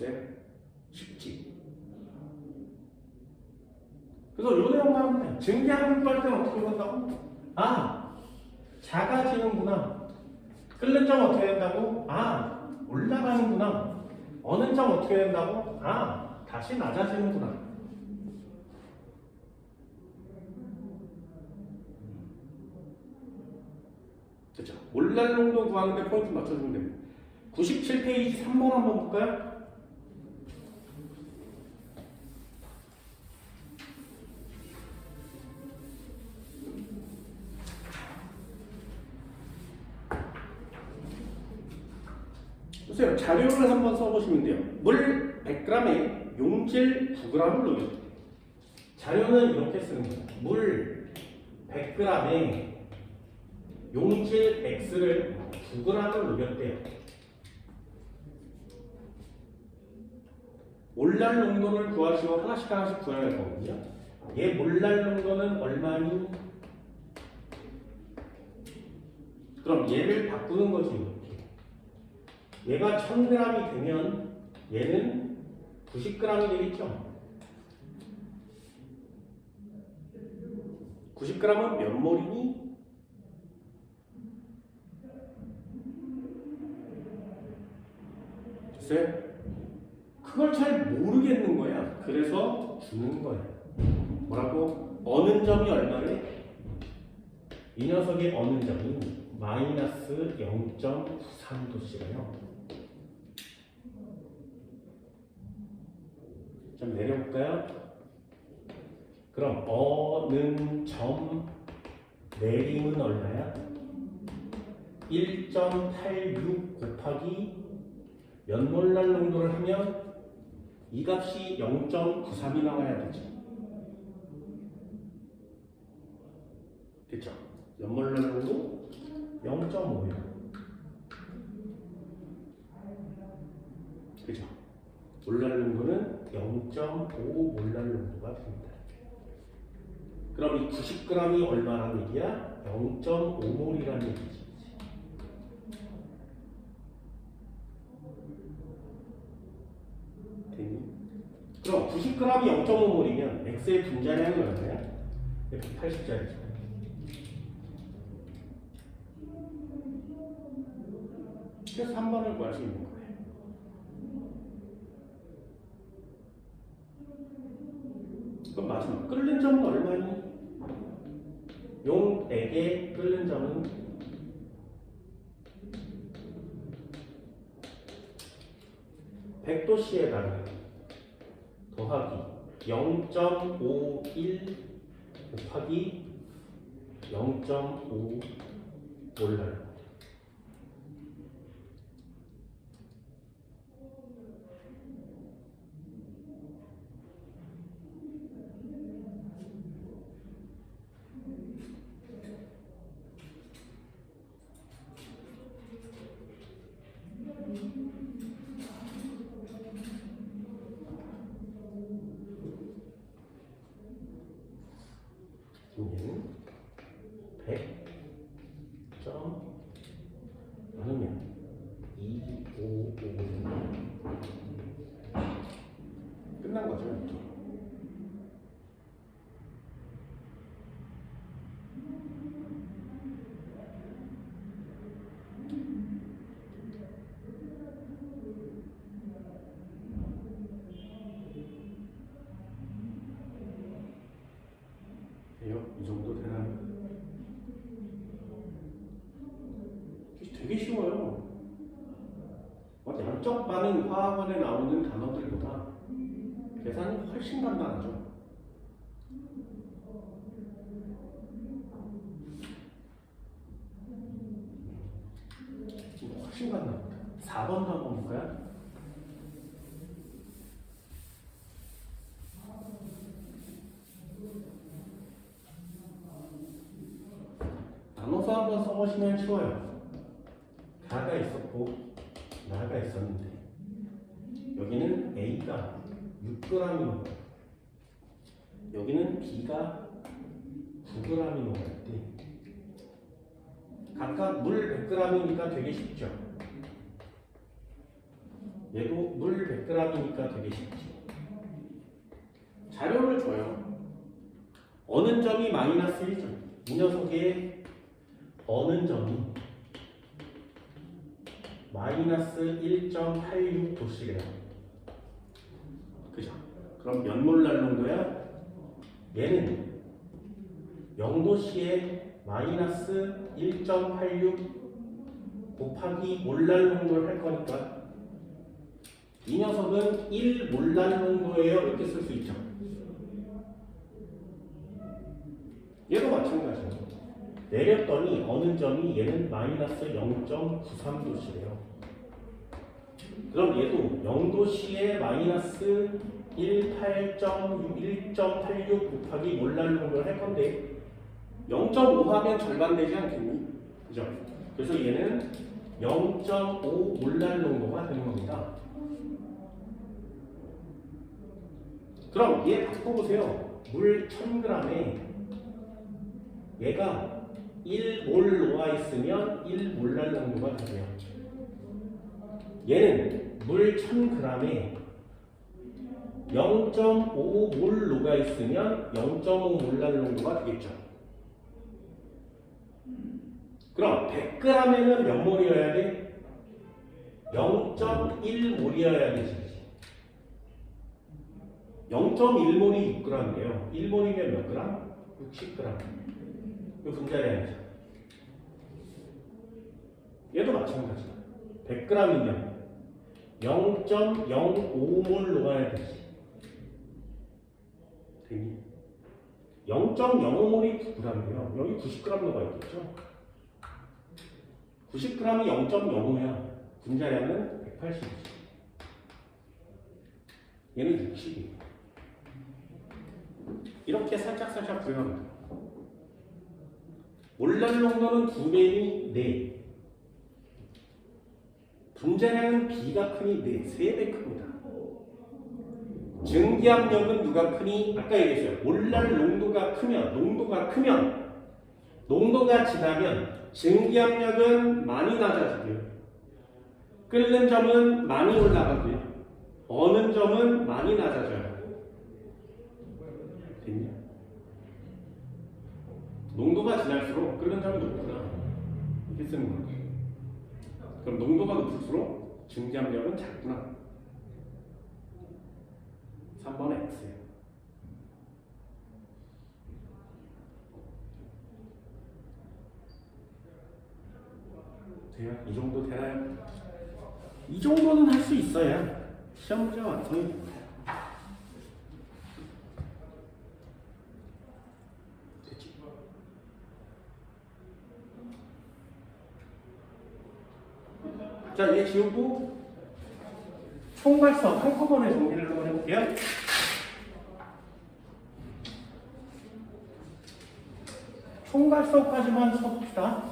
됐어요? 쉽지? 그래서 요 내용만 하면 돼. 증기압을 구할 때는 어떻게 한다고? 아, 작아지는구나. 끓는 점 어떻게 된다고? 아, 올라가는구나. 어는 점 어떻게 된다고? 아, 다시 낮아지는구나. 그렇죠? 몰랄 농도 구하는데 포인트 맞춰주면 됩니다. 97페이지 3번 한번 볼까요? 보세요. 자료를 한번 써보시면 돼요. 물 100g에 용질 9g을 녹여요. 자료는 이렇게 쓰는 거예요. 물 100g에 용질 X를 9g을 녹였대요. 몰랄 농도를 구하시고 하나씩 구해야 할 거거든요. 얘 몰랄 농도는 얼마니? 그럼 얘를 바꾸는 거지. 이렇게. 얘가 1000g이 되면 얘는 90g이 되겠죠. 90g은 몇 몰이니? 됐어요? 그걸 잘 모르겠는 거야. 그래서 주는 거야. 뭐라고? 어는 점이 얼마래? 이 녀석의 어는 점이 마이너스 0.93도씨래요. 좀 내려볼까요? 그럼 어는 점 내림은 얼마야? 1.86 곱하기 몇 몰랄 농도를 하면 이 값이 0.93이 나와야 되죠. 됐죠? 몇 몰랄 농도? 0.5요. 그죠? 몰랄 농도는 0.5 몰랄 농도가 됩니다. 그럼 이 90g이 얼마란 얘기야? 0.5몰이라는 얘기지. 됐니? 그럼 90g이 0.5몰이면 X의 분자량이 얼마야? 180짜리죠. 그래서 3번을 구할 수 있는 거예요. 그럼 마지막 끓는 점은 얼마니? 용액의 끓는 점은 100도씨에다가 더하기 0.51 곱하기 0.5 몰랄. 얘는 100점 나누면 255 끝난 거죠. 이렇게. 이 정도 되나요? 되게 쉬워요. 양적 반응 화학원에 나오는 단어들보다 계산이 훨씬 간단하죠. 훨씬 간단합니다. 4번도 한번 볼까요? 나눠서 한번 써보시면 쉬워요. 가가 있었고 나가 있었는데 여기는 A가 6g이 넘어요. 여기는 B가 9g이 넘어갈 때 각각 물 100g이니까 되게 쉽죠. 얘도 물 100g이니까 되게 쉽지. 자료를 줘요. 어느 점이 마이너스 1점. 이 녀석의 어느 점이 마이너스 1.86도씨래요. 그죠? 그럼 몇 몰랄 농도야? 얘는 0도씨에 마이너스 1.86 곱하기 몰랄 농도를 할 거니까 이 녀석은 1 몰랄 농도예요. 이렇게 쓸 수 있죠. 얘도 마찬가지예요. 내렸더니 어느 점이 얘는 마이너스 0.93도씨래요. 그럼 얘도 0도씨에 마이너스 1.86 곱하기 몰랄 농도를 할 건데 0.5 하면 절반 되지 않겠니? 그죠? 그래서 얘는 0.5 몰랄 농도가 되는 겁니다. 그럼 얘 바꿔보세요. 물 1000g에 얘가 1몰 녹아 있으면 1몰랄 농도가 되고요. 얘는 물 1000g에 0.5몰 녹아 있으면 0.5몰랄 농도가 되겠죠. 그럼 100g에는 몇 몰이어야 돼? 0.1몰이어야 되지. 0.1몰이 6g이에요. 1몰이면 몇 g? 60g. 이거 분자리 아니죠. 얘도 마찬가지다. 100g이면 0.05몰 녹아야 되지. 되니? 0.05몰이 9g이에요. 여기 90g 녹아 있겠죠? 90g이 0.05야. 분자량은 180이지. 얘는 60이에요. 이렇게 살짝살짝 구해갑니다. 몰랄 농도는 2배니 4. 분자량은 B가 크니 3배 큽니다. 증기압력은 누가 크니? 아까 얘기했어요. 몰랄 농도가 크면 농도가 지나면 증기압력은 많이 낮아지고요. 끓는 점은 많이 올라가고요. 어는 점은 많이 낮아져요. 됐냐? 농도가 지날수록 끓는 점이 높구나. 이렇게 쓰는 거예요. 그럼 농도가 높을수록 증기압력은 작구나. 3번 X예요. 돼요? 이 정도 되나요? 이 정도는 할 수 있어야 시험 문제가 완성이 됩니다. 됐지? 자, 얘 지우고 총괄성 한꺼번에 정리를 한번 해볼게요. 총괄성까지만 써봅시다.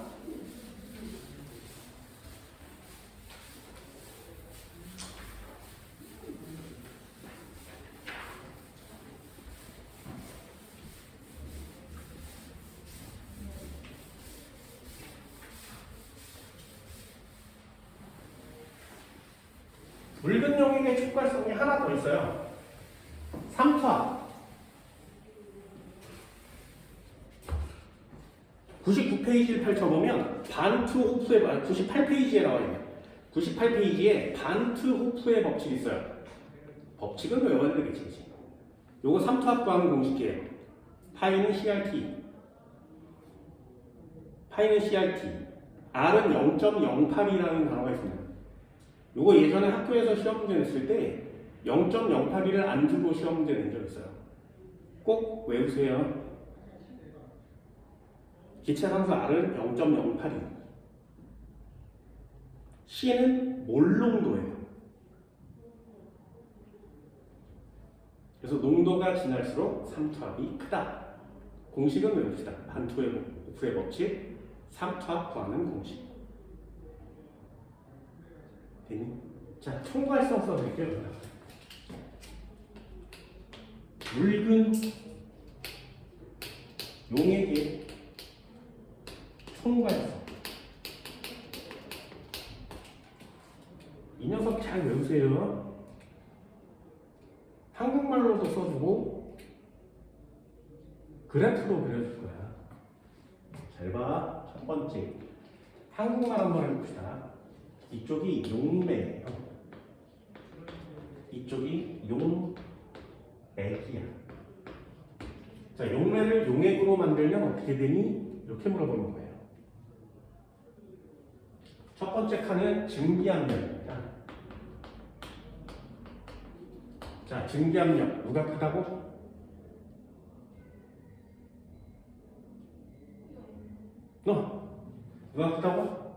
묽은 용액의 촉발성이 하나 더 있어요. 3타 99페이지를 펼쳐보면 반트 호프의 98페이지에 나와있네요. 98페이지에 반트 호프의 법칙이 있어요. 법칙은 외워야 되겠지. 요거 3투합 구하는 공식이에요. 파이는 CRT, R은 0.08이라는 단어가 있습니다. 요거 예전에 학교에서 시험 문제 냈을 때 0.08을 안 주고 시험 문제 낸 적 있어요. 꼭 외우세요. 기체함수 R은 0.08입니다. C는 몰농도예요. 그래서 농도가 지날수록 삼투압이 크다. 공식은 외웁시다. 반투의 법칙, 삼투압 구하는 공식. 됐니? 자, 총괄성 써드릴게요. 묽은 용액의 총괄성. 이 녀석 잘 외우세요. 한국말로도 써주고 그래프로 그려줄 거야. 잘 봐. 첫 번째 한국말 한번 해봅시다. 이쪽이 용매예요. 이쪽이 용액이야. 자, 용매를 용액으로 만들면 어떻게 되니? 이렇게 물어보는 거예요. 첫 번째 칸은 증기압력입니다. 자, 증기압력 누가 크다고? 누가 크다고?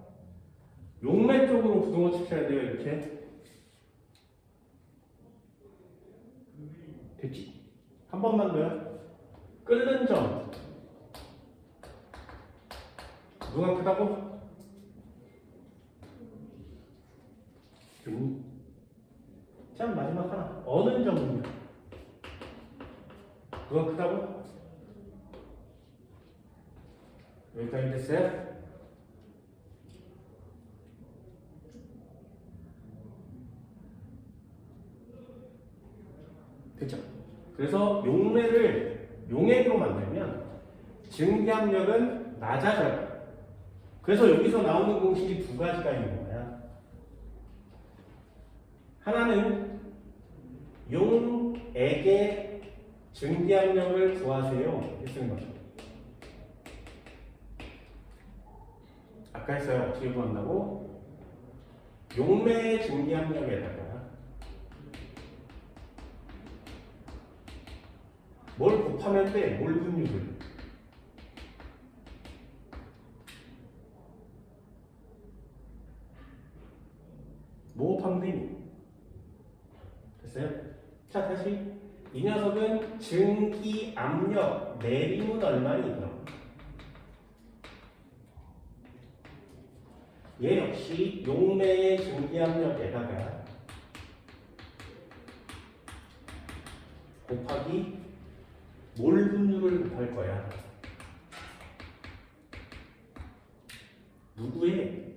용매 쪽으로 부동어 치셔야 돼요. 이렇게. 됐지? 한 번만 더요. 끓는 점 누가 크다고? 자, 마지막 하나. 어느 점은요? 누가 크다고? 여기까지 됐어요? 됐죠? 그래서 용매를 용액으로 만들면 증기압력은 낮아져요. 그래서 여기서 나오는 공식이 두 가지가 있는 거야. 하나는 용액의 증기압력을 구하세요. 했는 거죠. 아까 했어요. 어떻게 구한다고? 용매의 증기압력에다가 뭘 곱하면 돼? 몰 분율을. 뭐 곱하면 되니? 됐어요? 자, 다시 이 녀석은 증기압력 내림은 얼마니? 그럼 얘 역시 용매의 증기압력에다가 곱하기 몰 분율을 곱할 거야. 누구의?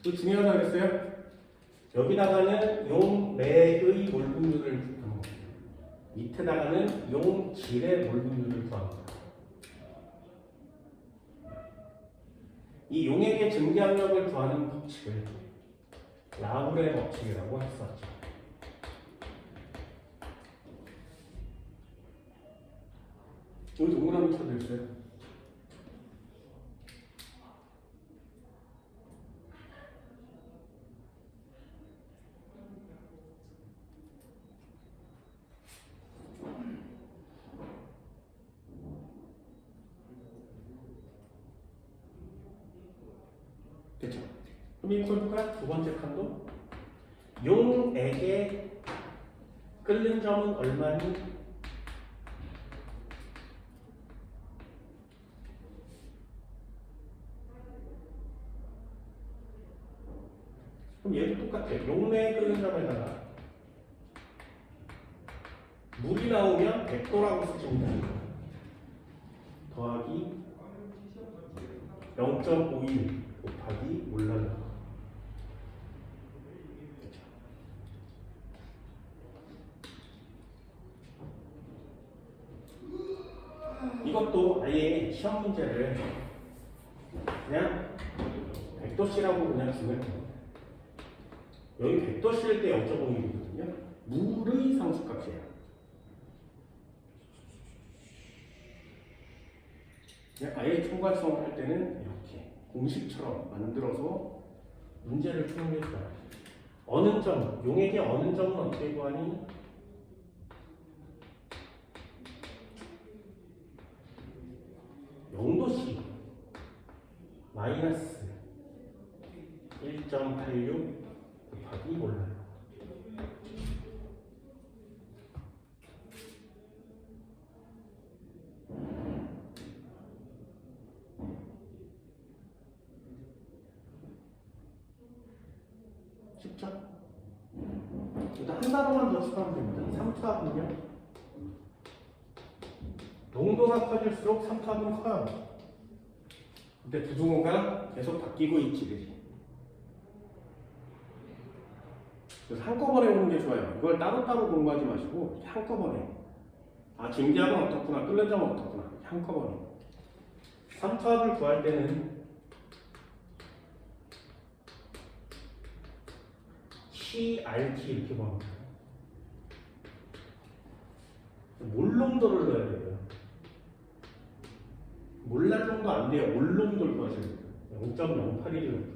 또 중요하다고 그랬어요? 여기다가는 용매의 몰 분율을 구하는 거예요. 밑에다가는 용질의 몰 분율을 구하는 거예요. 이 용액의 증기압력을 구하는 법칙을 라우렐 법칙이라고 했었죠. 여기 동그라미 쳐드렸어요. 됐죠? 그럼 이거 볼까요? 두 번째 칸도 용액의 끓는 점은 얼마니? 그럼 얘도 똑같아요. 용매의 끓는 점에다가 물이 나오면 100도라고 쓰시면 됩니다. 더하기 0.51 곱하기 몰라요. 이것도 아예 시험 문제를 그냥 100도씨라고 그냥 주면 됩니다. 여기 100도씨일 때 0.51이거든요. 물의 상수값이에요. 그냥 아예 총괄성을 할 때는 이렇게 공식처럼 만들어서 문제를 풀어낼 거예요. 어느 점, 용액의 어느 점은 어떻게 구하니? (0도씨) 마이너스 1.86 쉽죠? 일단 한 단어만 더 추가하면 됩니다. 삼투압은요? 농도가 커질수록 삼투압은 커요. 근데 부등호가 계속 바뀌고 있지, 그지? 그래서 한꺼번에 오는 게 좋아요. 이걸 따로따로 공부하지 마시고 한꺼번에. 아, 증기압은 어떻구나, 끓는 점은 어떻구나, 한꺼번에. 삼투압을 구할 때는 CRT 이렇게 구합니다. 몰농도를 넣어야 돼요. 몰랄 정도 안 돼요. 몰농도를 구하셔야 돼요. 0.08이죠.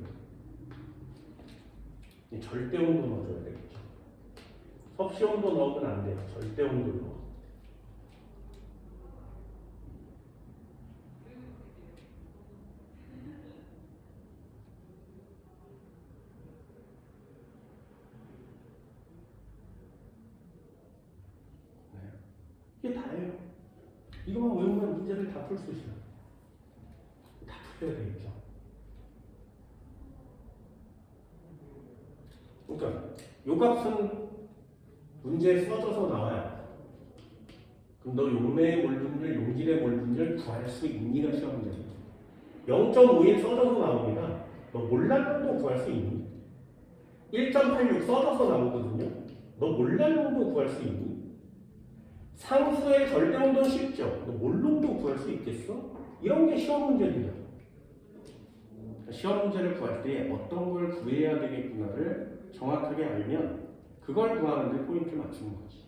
절대 온도 넣어줘야 되겠죠. 섭씨 온도 넣으면 안 돼요. 절대 온도 넣어. 네. 이게 다예요. 이거만 외우면 문제를 다 풀 수 있어요. 다 풀어야 되겠죠. 그러니까 요 값은 문제에 써져서 나와요. 그럼 너 용매의 몰분율, 용질의 몰분율 구할 수 있니가 시험 문제입니다. 0.51 써져서 나옵니다. 너 몰랄농도 구할 수 있니? 1.86 써져서 나오거든요. 너 몰랄농도 구할 수 있니? 상수의 절대온도는 쉽죠. 너 몰농도 구할 수 있겠어? 이런 게 시험 문제들이야. 시험 문제를 구할 때 어떤 걸 구해야 되겠구나를 정확하게 알면 그걸 구하는 데 포인트를 맞추는 거지.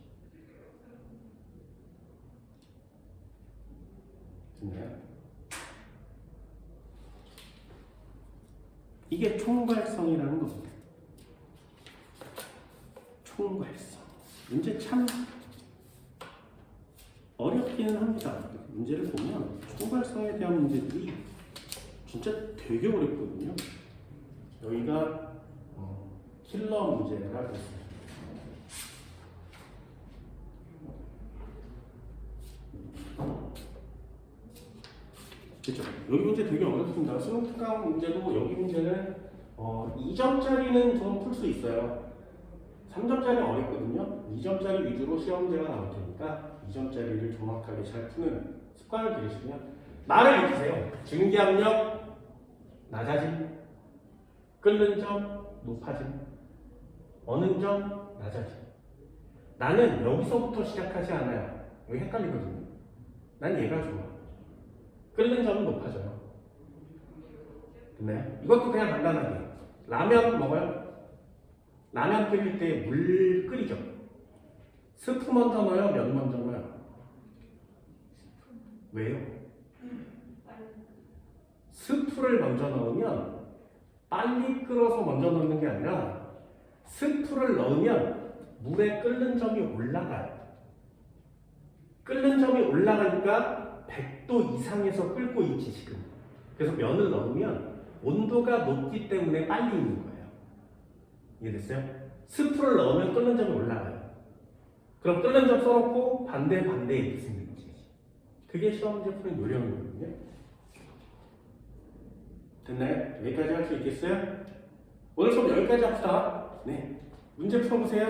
됐나요? 이게 총괄성이라는 겁니다. 총괄성. 문제 참 어렵기는 합니다. 문제를 보면 총괄성에 대한 문제들이 진짜 되게 어렵거든요. 여기가 킬러 문제라 그랬습니다. 그렇죠. 여기 문제 되게 어렵습니다. 수능 특강 문제도 여기 문제는 2점짜리는 좀 풀 수 있어요. 3점짜리 어렵거든요. 2점짜리 위주로 시험 문제가 나올 테니까 2점짜리를 정확하게 잘 푸는 습관을 들이시면 말을 익히세요. 증기압력 낮아짐, 끓는 점 높아짐, 어느 점 낮아짐. 나는 여기서부터 시작하지 않아요. 여기 헷갈리거든요. 난 얘가 좋아. 끓는 점은 높아져요. 네. 이것도 그냥 간단하게. 라면 먹어요? 라면 끓일 때 물 끓이죠. 스프 먼저 넣어요? 면 먼저 넣어요? 왜요? 스프를 먼저 넣으면 빨리 끓어서 먼저 넣는 게 아니라 스프를 넣으면 물에 끓는 점이 올라가요. 끓는 점이 올라가니까 100도 이상에서 끓고 있지 지금. 그래서 면을 넣으면 온도가 높기 때문에 빨리 익는 거예요. 이해됐어요? 스프를 넣으면 끓는 점이 올라가요. 그럼 끓는 점 써놓고 반대에 이렇게 쓰는 거지. 그게 시험 문제 푸는 요령이거든요. 됐나요? 여기까지 할 수 있겠어요? 오늘 수업 여기까지 합시다. 네. 문제 풀어보세요.